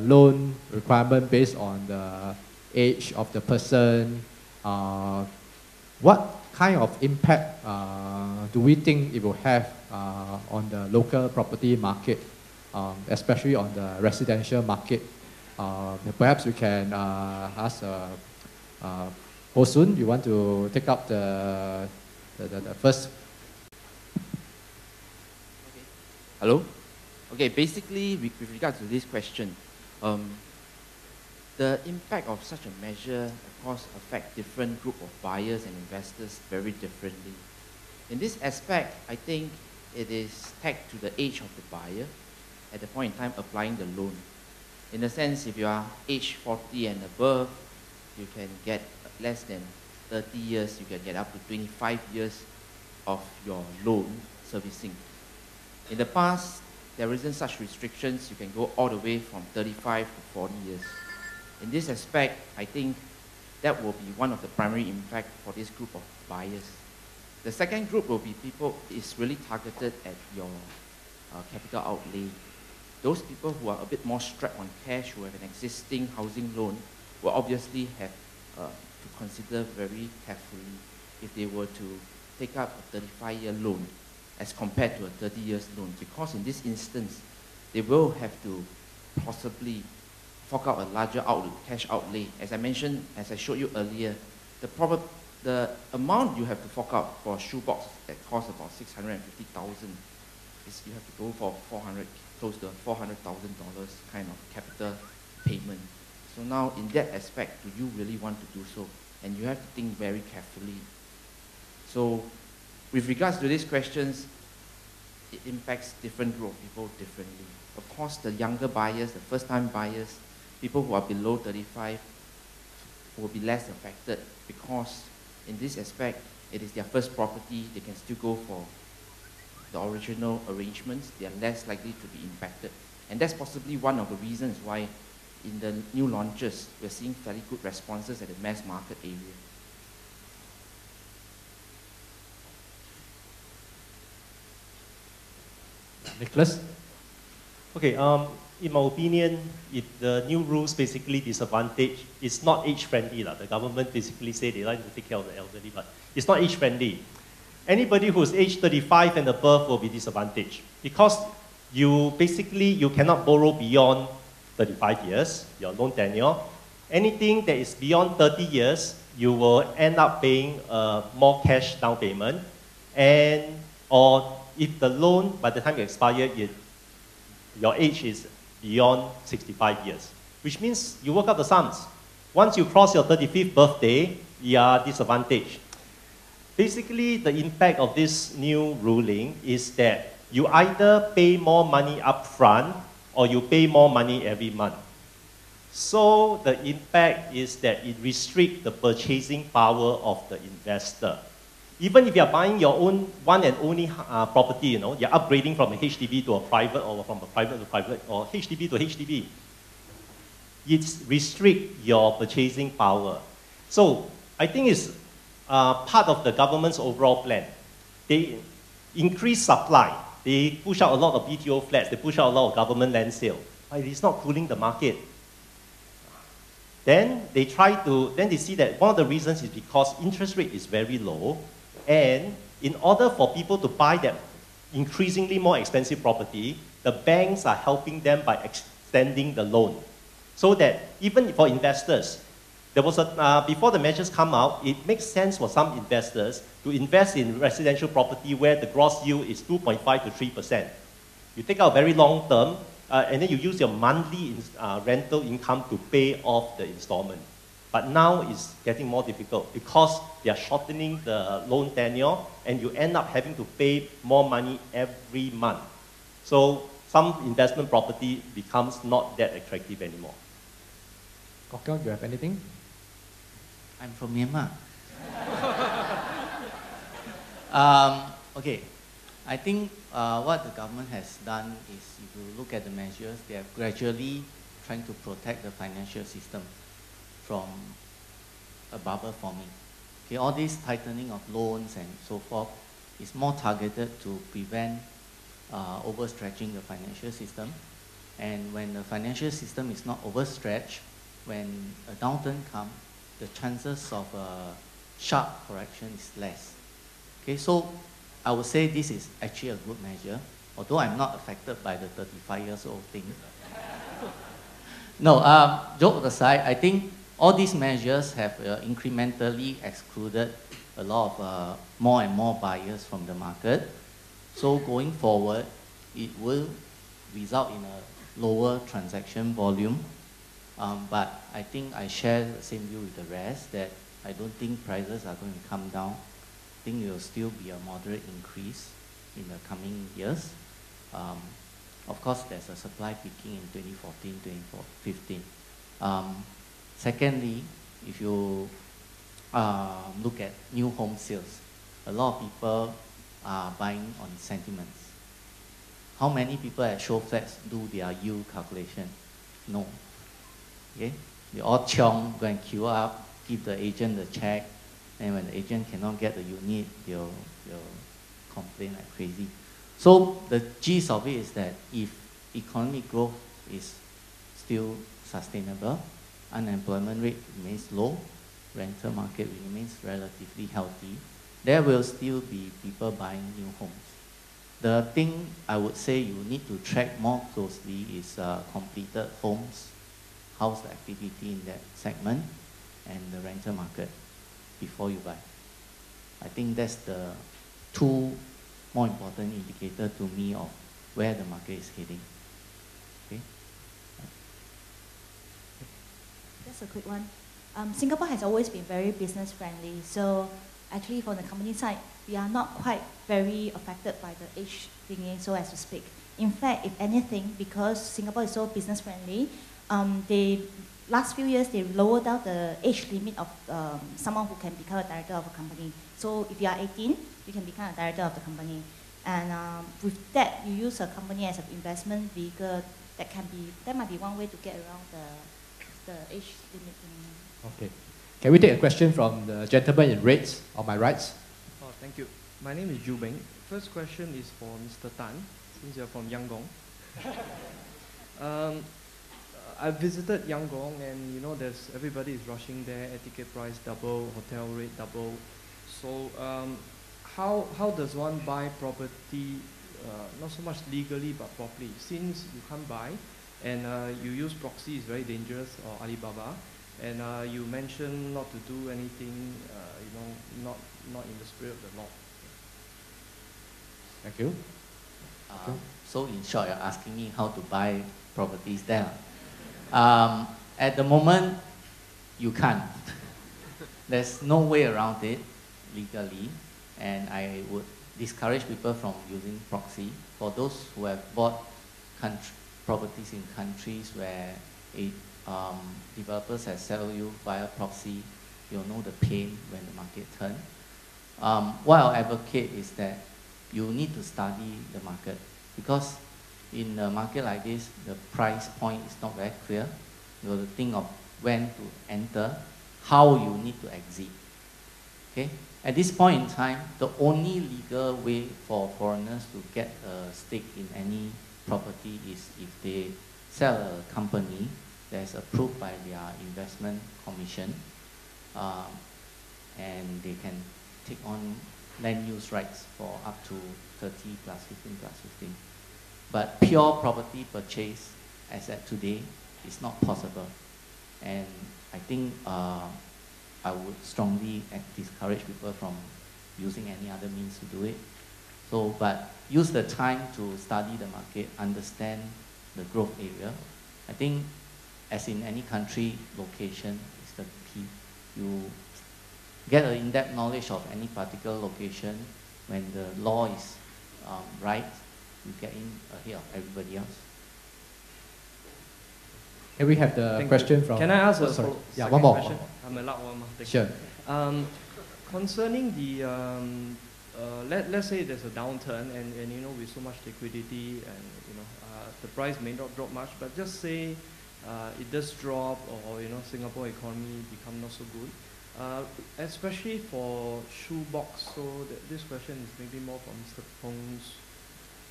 loan requirement based on the age of the person. What kind of impact do we think it will have on the local property market, especially on the residential market? Perhaps we can ask Poh Soon, you want to take up the first? Okay. Hello? Okay, basically, with regard to this question, the impact of such a measure, of course, affect different group of buyers and investors very differently. In this aspect, I think it is tagged to the age of the buyer at the point in time applying the loan. In a sense, if you are age 40 and above, you can get less than 30 years, you can get up to 25 years of your loan servicing. In the past, there isn't such restrictions. You can go all the way from 35 to 40 years. In this aspect, I think that will be one of the primary impact for this group of buyers. The second group will be people is really targeted at your capital outlay. Those people who are a bit more strapped on cash, who have an existing housing loan, will obviously have to consider very carefully if they were to take up a 35-year loan as compared to a 30 years loan, because in this instance, they will have to possibly fork out a larger cash outlay. As I mentioned, as I showed you earlier, the amount you have to fork out for a shoebox that costs about 650,000 is you have to go for close to $400,000 kind of capital payment. So now, in that aspect, do you really want to do so? And you have to think very carefully. So, with regards to these questions, it impacts different group of people differently. Of course, the younger buyers, the first-time buyers, people who are below 35 will be less affected because in this aspect, it is their first property. They can still go for the original arrangements. They are less likely to be impacted. And that's possibly one of the reasons why in the new launches, we're seeing fairly good responses at the mass market area. Nicholas? Okay, in my opinion, the new rules basically disadvantage, it's not age-friendly. The government basically say they like to take care of the elderly, but it's not age-friendly. Anybody who's age 35 and above will be disadvantaged because you cannot borrow beyond 35 years, your loan tenure. Anything that is beyond 30 years, you will end up paying more cash down payment, or if the loan, by the time you expire, your age is beyond 65 years, which means you work out the sums. Once you cross your 35th birthday, you are disadvantaged. Basically, the impact of this new ruling is that you either pay more money up front or you pay more money every month. So the impact is that it restricts the purchasing power of the investor. Even if you're buying your own one and only property, you're upgrading from a HDB to a private or from a private to private or HDB to HDB, it restricts your purchasing power. So I think it's part of the government's overall plan. They increase supply. They push out a lot of BTO flats. They push out a lot of government land sale. But it's not cooling the market. Then they see that one of the reasons is because interest rate is very low, and in order for people to buy that increasingly more expensive property, the banks are helping them by extending the loan. So that even for investors, there was before the measures come out, it makes sense for some investors to invest in residential property where the gross yield is 2.5 to 3%. You take out very long term, and then you use your monthly rental income to pay off the installment. But now it's getting more difficult because they are shortening the loan tenure and you end up having to pay more money every month. So some investment property becomes not that attractive anymore. Kok Keong, do you have anything? I'm from Myanmar. Okay, I think what the government has done is, if you look at the measures, they are gradually trying to protect the financial system from a bubble forming. Okay, all this tightening of loans and so forth is more targeted to prevent overstretching the financial system. And when the financial system is not overstretched, when a downturn comes, the chances of a sharp correction is less. Okay, so I would say this is actually a good measure, although I'm not affected by the 35 years old thing. No, joke aside, I think all these measures have incrementally excluded a lot of more and more buyers from the market. So going forward, it will result in a lower transaction volume. But I think I share the same view with the rest, that I don't think prices are going to come down. I think there will still be a moderate increase in the coming years. Of course, there's a supply peaking in 2014, 2015. Secondly, if you look at new home sales, a lot of people are buying on sentiments. How many people at show flats do their yield calculation? No. Okay? They all chiong, go and queue up, give the agent the check, and when the agent cannot get the unit, they'll complain like crazy. So the gist of it is that if economic growth is still sustainable, unemployment rate remains low, rental market remains relatively healthy, there will still be people buying new homes. The thing I would say you need to track more closely is completed homes, house activity in that segment, and the rental market before you buy. I think that's the two more important indicator to me of where the market is heading. Okay? That's a quick one. Singapore has always been very business friendly, so actually from the company side, we are not quite very affected by the age thingy, so as to speak. In fact, if anything, because Singapore is so business friendly, last few years they lowered down the age limit of someone who can become a director of a company. So if you are 18, you can become a director of the company. And with that, you use a company as an investment vehicle. That might be one way to get around the age limit. Okay. Can we take a question from the gentleman in red on my right? Oh, thank you. My name is Zhu Beng. First question is for Mr. Tan, since you're from Yangon. I visited Yangon, and you know, everybody is rushing there. Air ticket price double, hotel rate double. So, how does one buy property? Not so much legally, but properly. Since you can't buy, and you use proxy is very dangerous, or Alibaba. And you mentioned not to do anything, not in the spirit of the law. Thank you. So in short, you're asking me how to buy properties there. At the moment, you can't. There's no way around it legally, and I would discourage people from using proxy. For those who have bought properties in countries where developers have sell you via proxy, you'll know the pain when the market turns. What I'll advocate is that you need to study the market, because in a market like this, the price point is not very clear. You have to think of when to enter, how you need to exit. Okay? At this point in time, the only legal way for foreigners to get a stake in any property is if they sell a company that's approved by their investment commission, and they can take on land use rights for up to 30 plus 15 plus 15. But pure property purchase as at today is not possible. And I think I would strongly discourage people from using any other means to do it. So, but use the time to study the market, understand the growth area. I think as in any country, location is the key. You get an in-depth knowledge of any particular location. When the law is right, you get in ahead of everybody else. Can we have the question from... Can I ask a sorry. Yeah, second one more. question? I'm allowed one more. Sure. Concerning the, let's say there's a downturn, and you know, with so much liquidity, and you know, the price may not drop much, but just say it does drop, or you know, Singapore economy become not so good, especially for shoebox. So this question is maybe more from Mr. Poh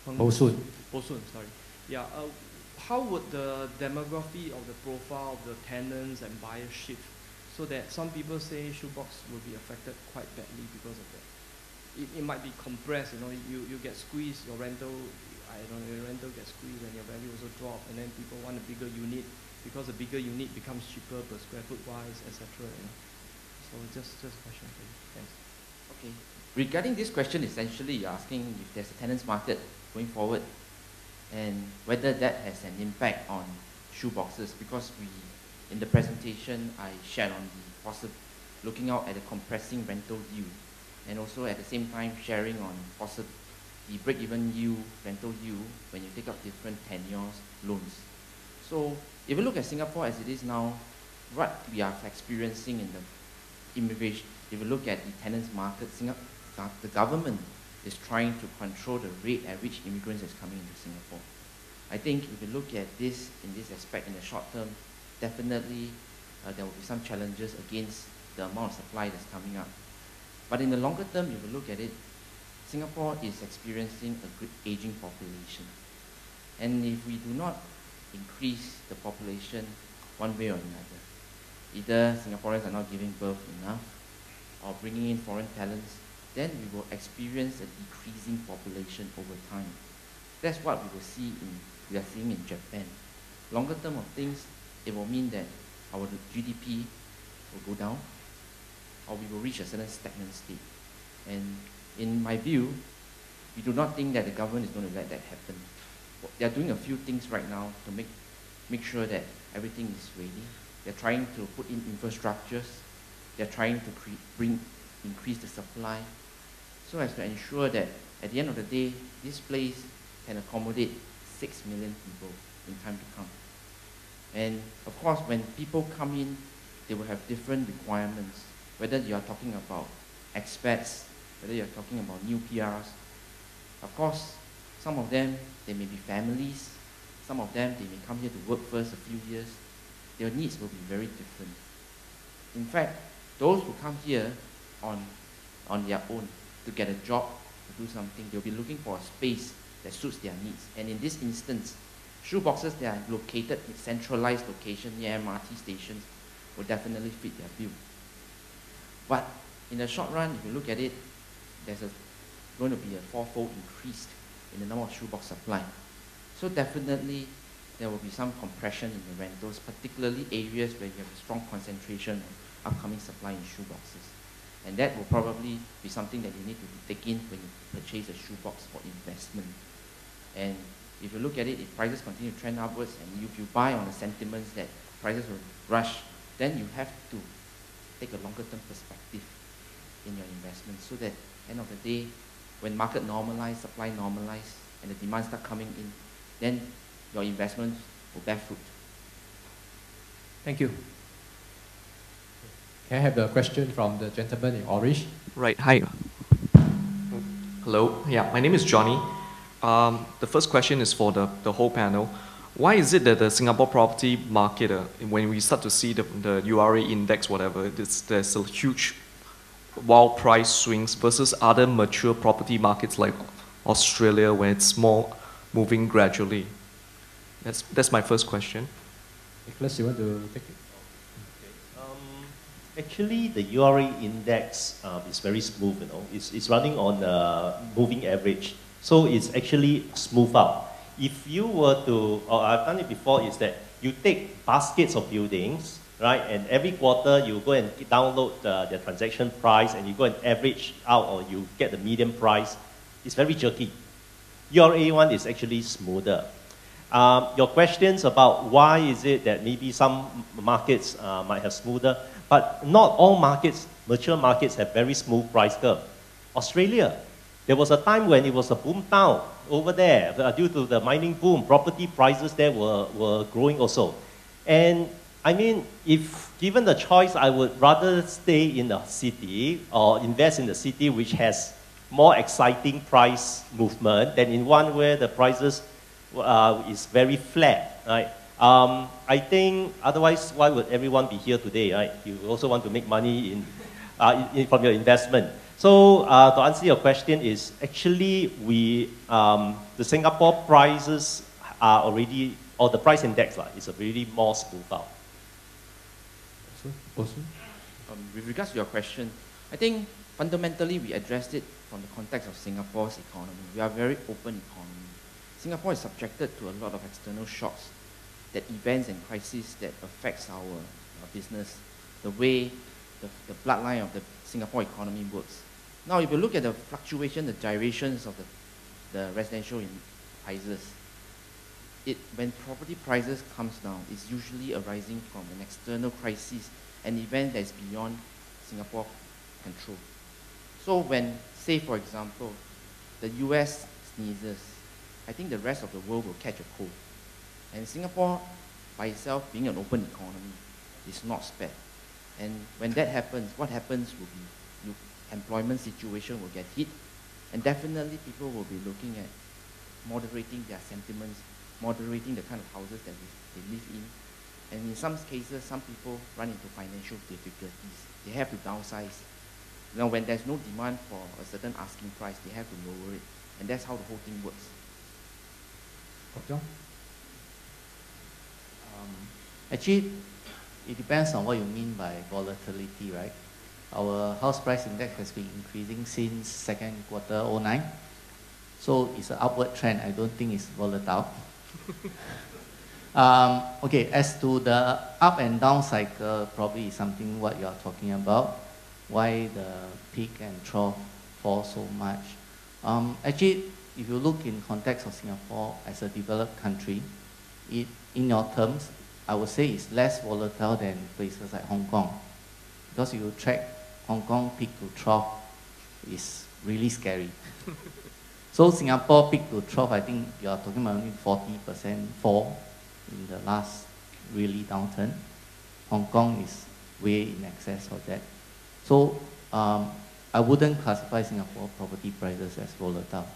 Soon. Poh Soon. Poh Soon, sorry. Yeah. how would the demography of the profile of the tenants and buyers shift? So that some people say shoebox will be affected quite badly because of that. It might be compressed, you know, you get squeezed, your rental, I don't know, your rental gets squeezed and your value also drop, and then people want a bigger unit because a bigger unit becomes cheaper per square foot wise, etc. You know? So just a question for you. Thanks. Okay. Regarding this question, essentially you're asking if there's a tenants market going forward and whether that has an impact on shoeboxes, because in the presentation I shared on the looking out at the compressing rental yield, and also at the same time sharing on the break-even yield, rental yield, when you take up different tenures loans. So if you look at Singapore as it is now, what we are experiencing in the immigration, if you look at the tenants market, the government is trying to control the rate at which immigrants is coming into Singapore. I think if you look at this in this aspect in the short term, definitely there will be some challenges against the amount of supply that's coming up. But in the longer term, if you look at it, Singapore is experiencing a good aging population. And if we do not increase the population one way or another, either Singaporeans are not giving birth enough or bringing in foreign talents, then we will experience a decreasing population over time. That's what we are seeing in Japan. Longer term of things, it will mean that our GDP will go down, or we will reach a certain stagnant state. And in my view, we do not think that the government is going to let that happen. They are doing a few things right now to make sure that everything is ready. They're trying to put in infrastructures. They're trying to increase the supply, so as to ensure that at the end of the day, this place can accommodate 6 million people in time to come. And of course, when people come in, they will have different requirements, whether you are talking about expats, whether you're talking about new PRs. Of course, some of them, they may be families. Some of them, they may come here to work first a few years. Their needs will be very different. In fact, those who come here on their own to get a job, to do something, they'll be looking for a space that suits their needs. And in this instance, shoeboxes that are located in centralized location near MRT stations will definitely fit their bill. But in the short run, if you look at it, there's going to be a fourfold increase in the number of shoebox supply. So definitely there will be some compression in the rentals, particularly areas where you have a strong concentration of upcoming supply in shoeboxes. And that will probably be something that you need to take in when you purchase a shoebox for investment. And if you look at it, if prices continue to trend upwards, and if you buy on the sentiments that prices will rush, then you have to take a longer term perspective in your investment, so that at the end of the day, when market normalize, supply normalize, and the demand start coming in, then your investments will bear fruit. Thank you. Can I have the question from the gentleman in orange? Right, hi. Hello, yeah, my name is Johnny. The first question is for the whole panel. Why is it that the Singapore property market, when we start to see the URA index, whatever, there's a huge wild price swings versus other mature property markets like Australia, where it's more moving gradually? That's my first question. Nicholas, you want to take it? Actually, the URA index is very smooth, you know. It's running on a moving average. So it's actually smooth out. If you were to, or I've done it before, is that you take baskets of buildings, right? And every quarter you go and download the transaction price and you go and average out, or you get the median price. It's very jerky. URA one is actually smoother. Your questions about why is it that maybe some markets might have smoother, but not all markets, mature markets, have very smooth price curve. Australia, there was a time when it was a boom town over there due to the mining boom. Property prices there were growing also. And I mean, if given the choice, I would rather stay in the city or invest in the city which has more exciting price movement than in one where the prices is very flat, right? I think otherwise, why would everyone be here today, right? You also want to make money from your investment. So to answer your question is, actually the Singapore prices are already or the price index is a really more smooth out. With regards to your question, I think fundamentally we addressed it from the context of Singapore's economy. We are a very open economy. Singapore is subjected to a lot of external shocks, that events and crises that affects our business, the way the bloodline of the Singapore economy works. Now, if you look at the fluctuation, the gyrations of the residential prices, when property prices comes down, it's usually arising from an external crisis, an event that is beyond Singapore control. So when, say for example, the US sneezes, I think the rest of the world will catch a cold. And Singapore, by itself, being an open economy, is not spared. And when that happens, what happens will be employment situation will get hit, and definitely people will be looking at moderating their sentiments, moderating the kind of houses that they live in. And in some cases, some people run into financial difficulties. They have to downsize. Now, when there's no demand for a certain asking price, they have to lower it. And that's how the whole thing works. Kok Keong? Actually, it depends on what you mean by volatility, right? Our house price index has been increasing since second quarter 2009. So it's an upward trend. I don't think it's volatile. Okay, as to the up and down cycle, probably is something what you're talking about. Why the peak and trough fall so much? Actually, if you look in context of Singapore as a developed country, in your terms, I would say it's less volatile than places like Hong Kong. Because you track Hong Kong peak to trough, is really scary. So Singapore peak to trough, I think you are talking about only 40% fall in the last really downturn. Hong Kong is way in excess of that. So I wouldn't classify Singapore property prices as volatile,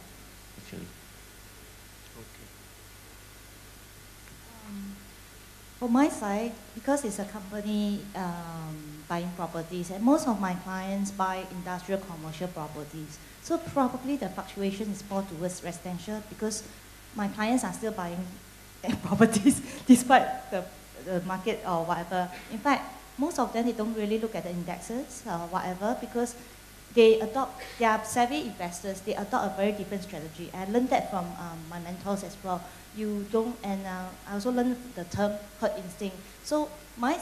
actually. For my side, because it's a company buying properties, and most of my clients buy industrial commercial properties. So probably the fluctuation is more towards residential because my clients are still buying properties despite the market or whatever. In fact, most of them, they don't really look at the indexes or whatever because they are savvy investors, they adopt a very different strategy. I learned that from my mentors as well. I also learned the term herd instinct. So my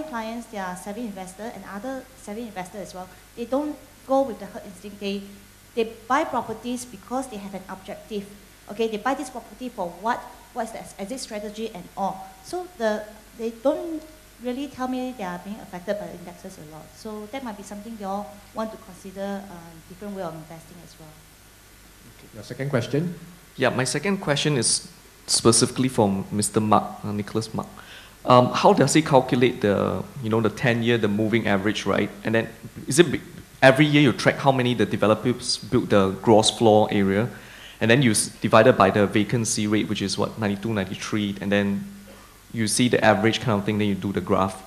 clients, they are savvy investors and other savvy investors as well. They don't go with the herd instinct. They buy properties because they have an objective. Okay, they buy this property for what is the exit strategy and all. So they don't really tell me they are being affected by the indexes a lot. So that might be something you all want to consider a different way of investing as well. Okay. Your second question? Yeah, my second question is specifically from Mr. Mark, Nicholas Mark. How does he calculate the 10-year, the moving average, right? And then is it every year you track how many the developers built the gross floor area, and then you divide it by the vacancy rate, which is what, 92, 93, and then you see the average kind of thing, then you do the graph.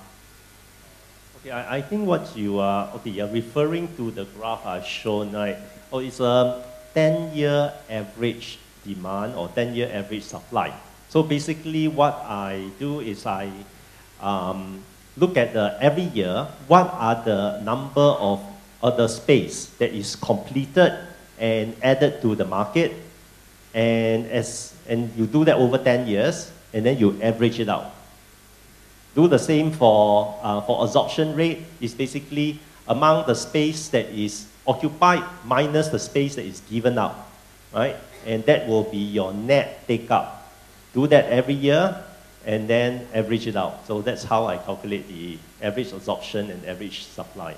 Okay, I think what you're referring to the graph I've shown, right? Oh, it's a 10-year average demand or 10-year average supply. So basically what I do is I look at every year, what are the number of the space that is completed and added to the market, and you do that over 10 years, and then you average it out. Do the same for absorption rate. Is basically among the space that is occupied minus the space that is given out, right? And that will be your net take-up. Do that every year, and then average it out. So that's how I calculate the average absorption and average supply.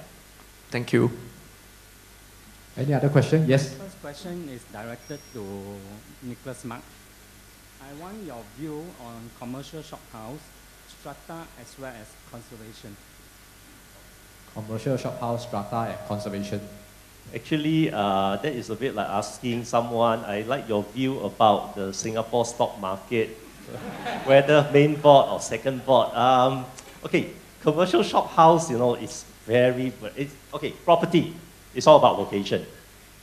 Thank you. Any other question? Yes. First question is directed to Nicholas Mark. I want your view on commercial shophouse, strata as well as conservation. Commercial shophouse, strata, and conservation. Actually, that is a bit like asking someone, I like your view about the Singapore stock market, whether main board or second board. Okay, commercial shophouse, it's okay, property, it's all about location.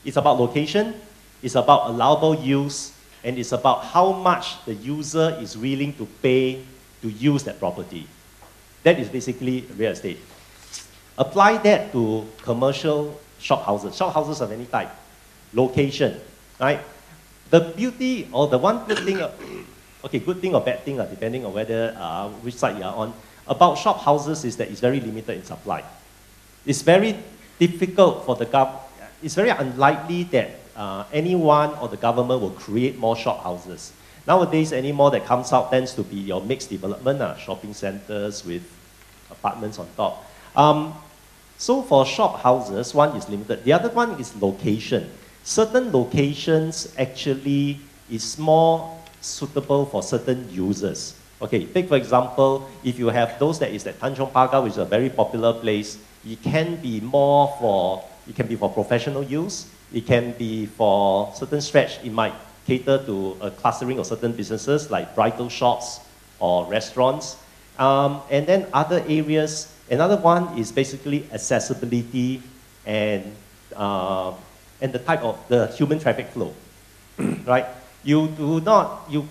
It's about location, it's about allowable use, and it's about how much the user is willing to pay to use that property. That is basically real estate. Apply that to commercial shophouses. Shophouses of any type. Location, right? The beauty or the one good thing, okay, good thing or bad thing, depending on whether which side you are on, about shophouses is that it's very limited in supply. It's very difficult for the government. It's very unlikely that anyone or the government will create more shophouses. Nowadays, any mall that comes out tends to be your mixed development, shopping centers with apartments on top. So for shophouses, one is limited. The other one is location. Certain locations actually is more suitable for certain users. Okay, take for example, if you have those that is at Tanjong Pagar, which is a very popular place, it can be more for, it can be for professional use, it can be for certain stretch, it might cater to a clustering of certain businesses like bridal shops or restaurants. And then other areas, another one is basically accessibility and the type of the human traffic flow, right? You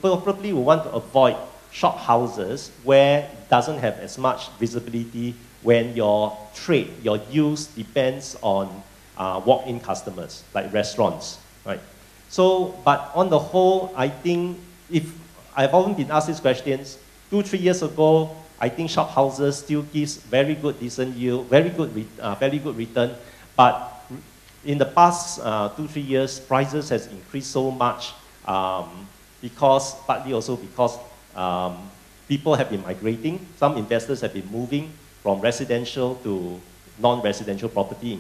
probably will want to avoid shophouses where it doesn't have as much visibility when your trade, your use depends on walk-in customers, like restaurants, right? So, but on the whole, I think if I've often been asked these questions, 2-3 years ago, I think shophouses still gives very good, decent yield, very good return, but in the past 2-3 years, prices has increased so much because, partly also because people have been migrating. Some investors have been moving from residential to non-residential property